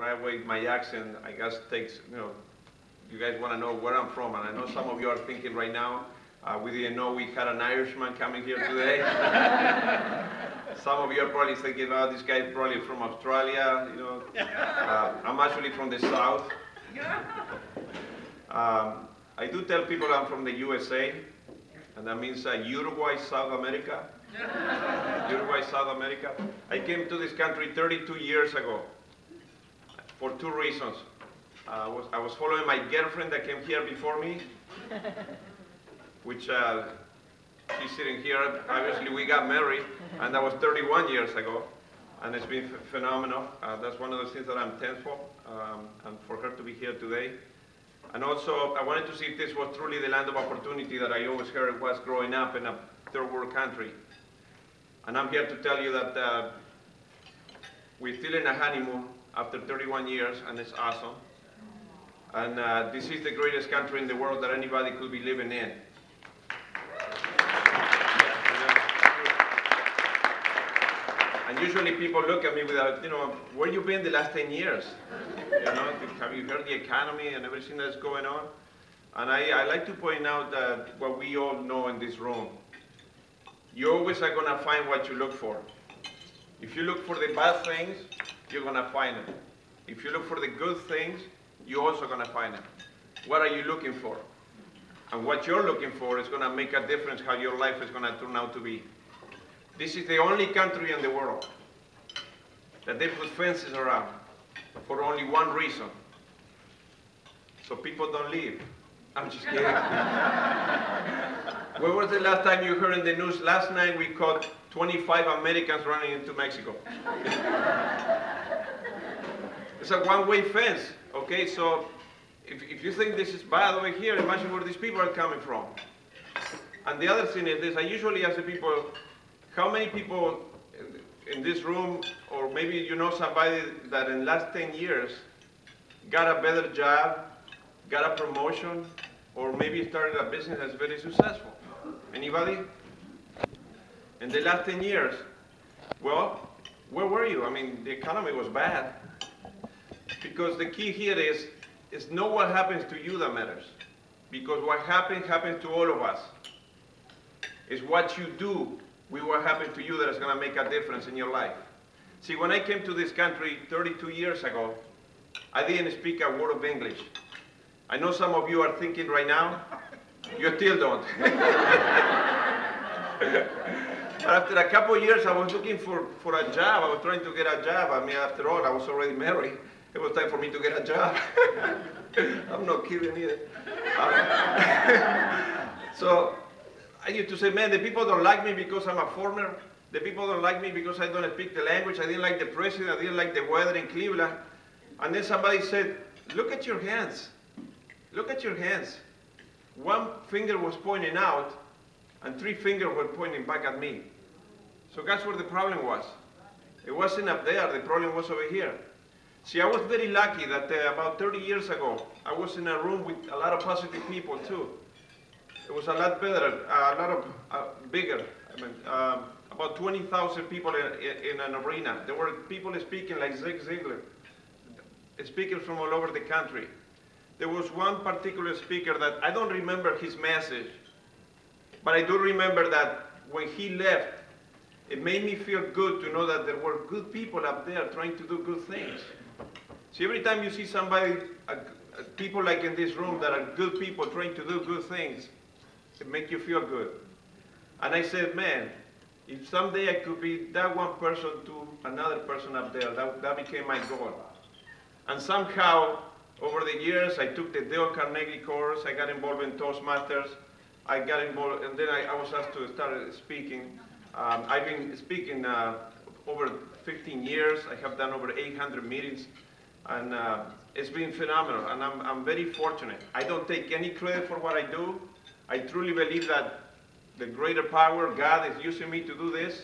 right away my accent, I guess, takes, you guys want to know where I'm from, and I know some of you are thinking right now, we didn't know we had an Irishman coming here today. Some of you are probably thinking, oh, this guy is probably from Australia, I'm actually from the South. I do tell people I'm from the USA, and that means Uruguay, South America. Uruguay, South America. I came to this country 32 years ago for two reasons. I was following my girlfriend that came here before me, which she's sitting here. Obviously, we got married, and that was 31 years ago, and it's been phenomenal. That's one of the things that I'm thankful, and for her to be here today. And also, I wanted to see if this was truly the land of opportunity that I always heard it was growing up in a third world country. And I'm here to tell you that we're still in a honeymoon after 31 years, and it's awesome. And this is the greatest country in the world that anybody could be living in. And usually people look at me without, where you been the last 10 years? Have you heard the economy and everything that's going on? And I like to point out that what we all know in this room. You always are going to find what you look for. If you look for the bad things, you're going to find them. If you look for the good things, you're also going to find them. What are you looking for? And what you're looking for is going to make a difference how your life is going to turn out to be. This is the only country in the world that they put fences around for only one reason. So people don't leave. I'm just kidding. When was the last time you heard in the news? Last night we caught 25 Americans running into Mexico. It's a one-way fence, okay? So if you think this is bad over here, imagine where these people are coming from. And the other thing is this, I usually ask the people, how many people in this room, or maybe you know somebody that in the last 10 years got a better job, got a promotion, or maybe started a business that's very successful? Anybody? In the last 10 years? Well, where were you? I mean, the economy was bad. Because the key here is not what happens to you that matters. Because what happens to all of us. It's what you do with what happened to you that is going to make a difference in your life. See, when I came to this country 32 years ago, I didn't speak a word of English. I know some of you are thinking right now, you still don't. But after a couple of years, I was looking for a job. I was trying to get a job. I mean, after all, I was already married. It was time for me to get a job. I'm not kidding either. So I used to say, man, the people don't like me because I'm a foreigner. The people don't like me because I don't speak the language. I didn't like the president. I didn't like the weather in Cleveland. And then somebody said, look at your hands. Look at your hands. One finger was pointing out, and three fingers were pointing back at me. So that's where the problem was. It wasn't up there. The problem was over here. See, I was very lucky that about 30 years ago, I was in a room with a lot of positive people too. It was a lot better, a lot of bigger. I mean, about 20,000 people in an arena. There were people speaking like Zig Ziglar, speakers from all over the country. There was one particular speaker that I don't remember his message, but I do remember that when he left, it made me feel good to know that there were good people up there trying to do good things. See, every time you see somebody, people like in this room that are good people trying to do good things, it makes you feel good. And I said, man, if someday I could be that one person to another person up there, that became my goal. And somehow, over the years, I took the Dale Carnegie course, I got involved in Toastmasters, I got involved, and then I was asked to start speaking. I've been speaking over 15 years. I have done over 800 meetings, and it's been phenomenal, and I'm very fortunate. I don't take any credit for what I do. I truly believe that the greater power, God, is using me to do this.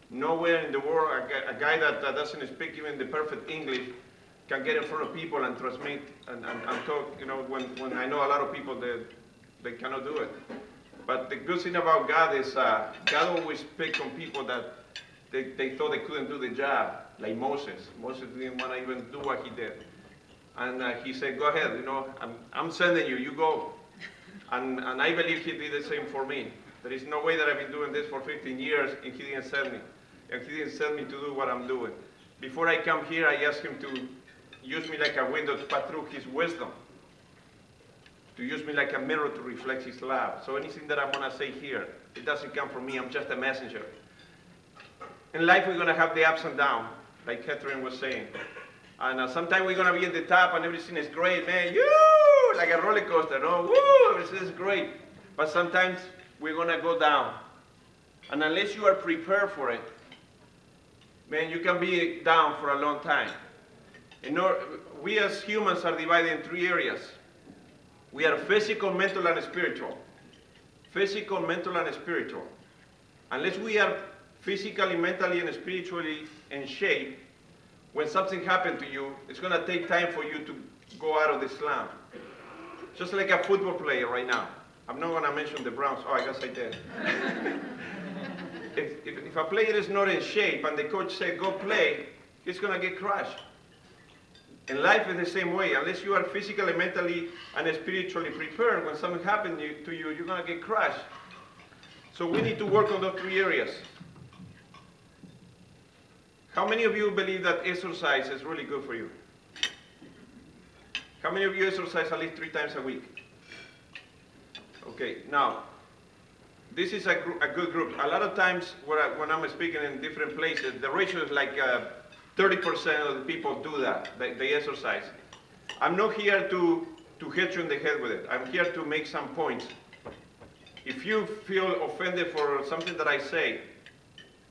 Nowhere in the world, a guy that doesn't speak even the perfect English can get in front of people and transmit and talk, when I know a lot of people that they cannot do it. But the good thing about God is God always picks on people that they thought they couldn't do the job. like Moses. Moses didn't want to even do what he did. And he said, go ahead, you know, I'm sending you, you go. And I believe he did the same for me. There is no way that I've been doing this for 15 years and he didn't send me. And he didn't send me to do what I'm doing. Before I come here, I asked him to use me like a window to pass through his wisdom. To use me like a mirror to reflect his love. So anything that I'm going to say here, it doesn't come from me, I'm just a messenger. In life, we're going to have the ups and downs, like Catherine was saying. And sometimes we're going to be in the top and everything is great, man. Yoo! Like a roller coaster, no? Woo! Everything is great. But sometimes we're going to go down. And unless you are prepared for it, man, you can be down for a long time. We as humans are divided in 3 areas. We are physical, mental, and spiritual. Physical, mental, and spiritual. Unless we are physically, mentally, and spiritually in shape, when something happens to you, it's going to take time for you to go out of the slump. Just like a football player right now. I'm not going to mention the Browns. Oh, I guess I did. If a player is not in shape and the coach said, go play, he's going to get crushed. And life is the same way. Unless you are physically, mentally, and spiritually prepared, when something happens to you, you're going to get crushed. So we need to work on those 3 areas. How many of you believe that exercise is really good for you? How many of you exercise at least 3 times a week? Okay, now, this is a good group. A lot of times when I'm speaking in different places, the ratio is like 30% of the people do that, they exercise. I'm not here to hit you in the head with it. I'm here to make some points. If you feel offended for something that I say,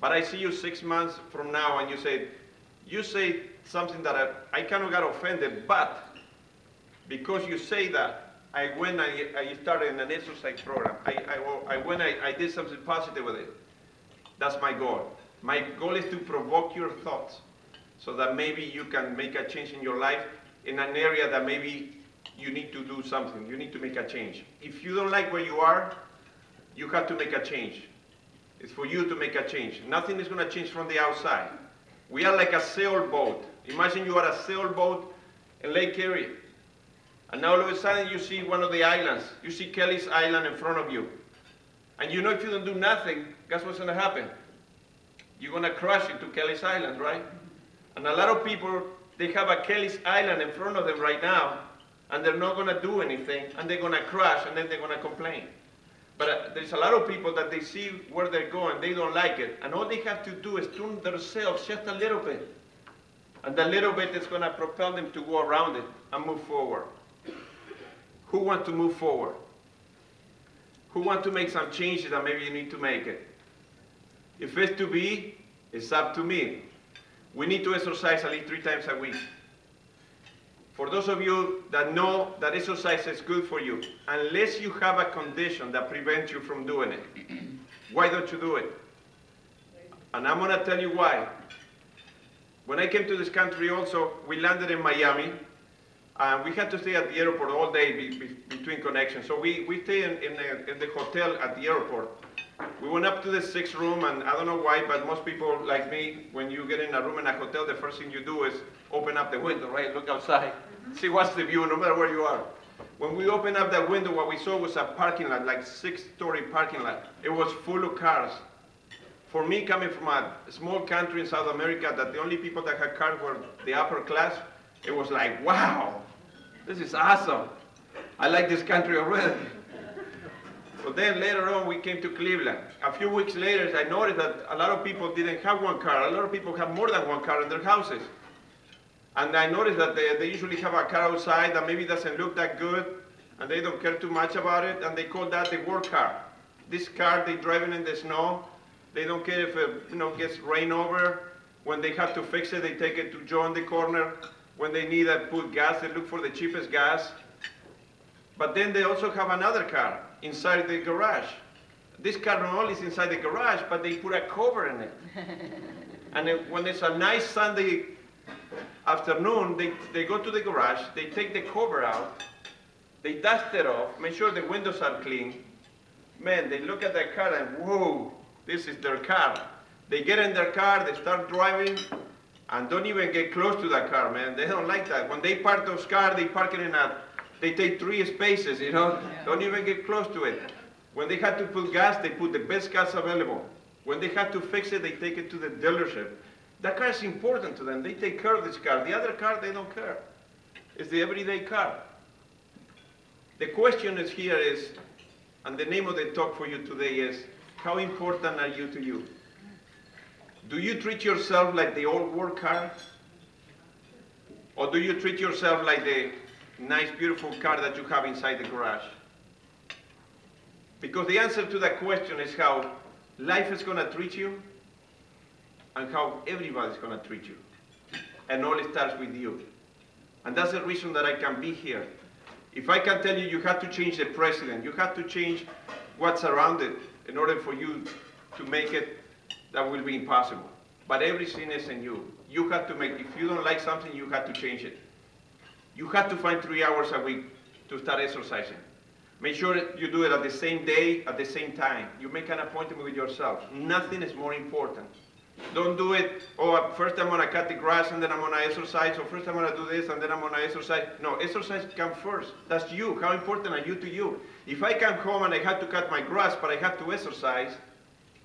but I see you 6 months from now and you say something that I kind of got offended, but because you say that, I started an exercise program. I did something positive with it. That's my goal. My goal is to provoke your thoughts so that maybe you can make a change in your life in an area that maybe you need to do something. You need to make a change. If you don't like where you are, you have to make a change. It's for you to make a change. Nothing is going to change from the outside. We are like a sailboat. Imagine you are a sailboat in Lake Erie. And now all of a sudden you see one of the islands. You see Kelly's Island in front of you. And you know if you don't do nothing, guess what's going to happen? You're going to crash into Kelly's Island, right? And a lot of people, they have a Kelly's Island in front of them right now, and they're not going to do anything, and they're going to crash, and then they're going to complain. But there's a lot of people that they see where they're going, they don't like it, and all they have to do is tune themselves just a little bit. And that little bit is going to propel them to go around it and move forward. Who wants to move forward? Who wants to make some changes that maybe you need to make it? If it's to be, it's up to me. We need to exercise at least 3 times a week. For those of you that know that exercise is good for you, unless you have a condition that prevents you from doing it, why don't you do it? And I'm going to tell you why. When I came to this country also, we landed in Miami, and we had to stay at the airport all day between connections. So we stayed in the hotel at the airport. We went up to the 6th room, and I don't know why, but most people like me, when you get in a room in a hotel, the first thing you do is open up the window, right? Look outside, see what's the view, no matter where you are. When we opened up that window, what we saw was a parking lot, like 6-story parking lot. It was full of cars. For me, coming from a small country in South America, that the only people that had cars were the upper class, it was like, wow, this is awesome. I like this country already. But then later on, we came to Cleveland. A few weeks later, I noticed that a lot of people didn't have one car. A lot of people have more than one car in their houses. And I noticed that they usually have a car outside that maybe doesn't look that good, and they don't care too much about it, and they call that the work car. This car, they driving in the snow. They don't care if it gets rain over. When they have to fix it, they take it to Joe in the corner. When they need to put gas, they look for the cheapest gas. But then they also have another car inside the garage. This car not only is inside the garage, but they put a cover in it. And when it's a nice Sunday afternoon, they go to the garage, they take the cover out, they dust it off, make sure the windows are clean. Man, they look at their car and whoa, this is their car. They get in their car, they start driving, And don't even get close to that car, man. They don't like that. When they park those cars, they park it they take 3 spaces, you know. Yeah. Don't even get close to it. When they had to put gas, they put the best gas available. When they had to fix it, they take it to the dealership. That car is important to them. They take care of this car. The other car, they don't care. It's the everyday car. The question is here is, and the name of the talk for you today is, how important are you to you? Do you treat yourself like the old world car? Or do you treat yourself like the nice, beautiful car that you have inside the garage? Because the answer to that question is how life is going to treat you and how everybody's going to treat you. And all it starts with you. And that's the reason that I can be here. If I can tell you, you have to change the president, you have to change what's around it in order for you to make it, that will be impossible. But everything is in you. You have to make, if you don't like something, you have to change it. You have to find 3 hours a week to start exercising. Make sure that you do it at the same day, at the same time. You make an appointment with yourself. Nothing is more important. Don't do it, oh, first I'm going to cut the grass and then I'm going to exercise, or first I'm going to do this and then I'm going to exercise. No, exercise comes first. That's you. How important are you to you? If I come home and I have to cut my grass, but I have to exercise,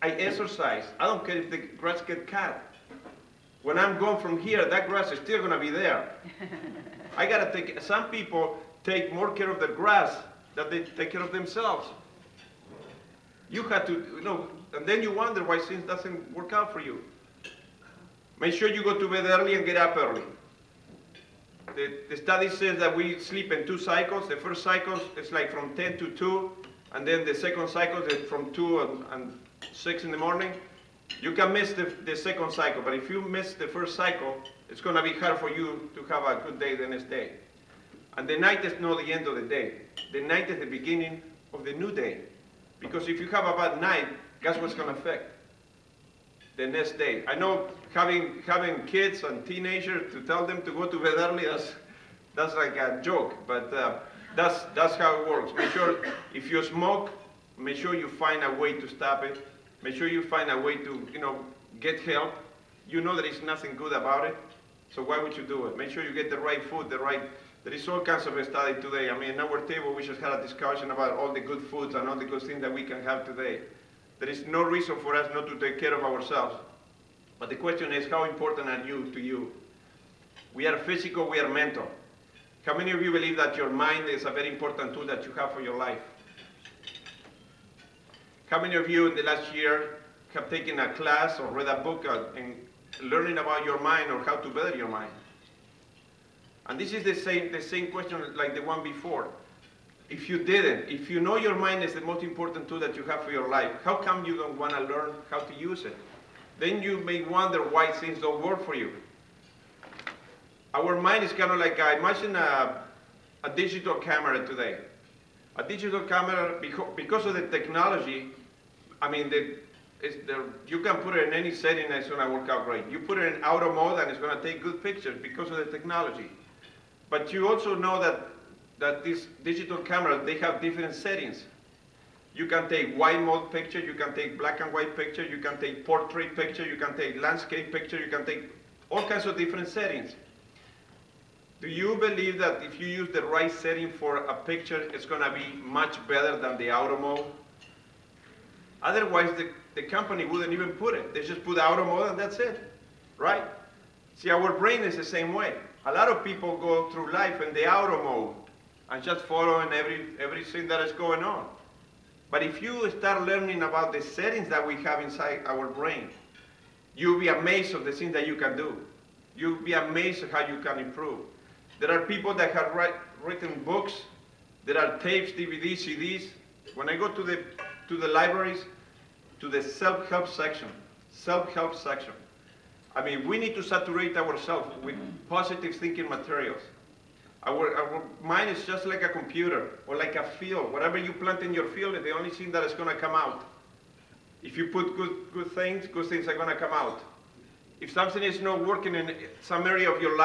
I exercise. I don't care if the grass gets cut. When I'm gone from here, that grass is still going to be there. I got to take, some people take more care of the grass than they take care of themselves. You have to, you know, and then you wonder why things doesn't work out for you. Make sure you go to bed early and get up early. The study says that we sleep in 2 cycles. The first cycle is like from 10 to 2, and then the second cycle is from 2 and 6 in the morning. You can miss the second cycle, but if you miss the first cycle, it's going to be hard for you to have a good day the next day. And the night is not the end of the day. The night is the beginning of the new day. Because if you have a bad night, guess what's going to affect the next day? I know having kids and teenagers, to tell them to go to bed early, that's like a joke, but that's how it works. Make sure if you smoke, make sure you find a way to stop it. Make sure you find a way to, you know, get help. You know there is nothing good about it, so why would you do it? Make sure you get the right food, there is all kinds of study today. I mean, at our table, we just had a discussion about all the good foods and all the good things that we can have today. There is no reason for us not to take care of ourselves. But the question is, how important are you to you? We are physical, we are mental. How many of you believe that your mind is a very important tool that you have for your life? How many of you in the last year have taken a class or read a book in learning about your mind or how to better your mind? And this is the same question like the one before. If you didn't, if you know your mind is the most important tool that you have for your life, how come you don't want to learn how to use it? Then you may wonder why things don't work for you. Our mind is kind of like, imagine a digital camera today. A digital camera, because of the technology, I mean, you can put it in any setting and it's going to work out great. You put it in auto mode and it's going to take good pictures because of the technology. But you also know that these digital cameras, they have different settings. You can take white mode picture, you can take black and white picture, you can take portrait picture, you can take landscape picture, you can take all kinds of different settings. Do you believe that if you use the right setting for a picture, it's going to be much better than the auto mode? Otherwise, the company wouldn't even put it. They just put auto mode and that's it, right? See, our brain is the same way. A lot of people go through life in the auto mode and just following everything that is going on. But if you start learning about the settings that we have inside our brain, you'll be amazed of the things that you can do. You'll be amazed at how you can improve. There are people that have written books. There are tapes, DVDs, CDs. When I go to the libraries, to the self-help section, I mean, we need to saturate ourselves with positive thinking materials. Our mind is just like a computer or like a field. Whatever you plant in your field is the only thing that is going to come out. If you put good things are going to come out. If something is not working in some area of your life,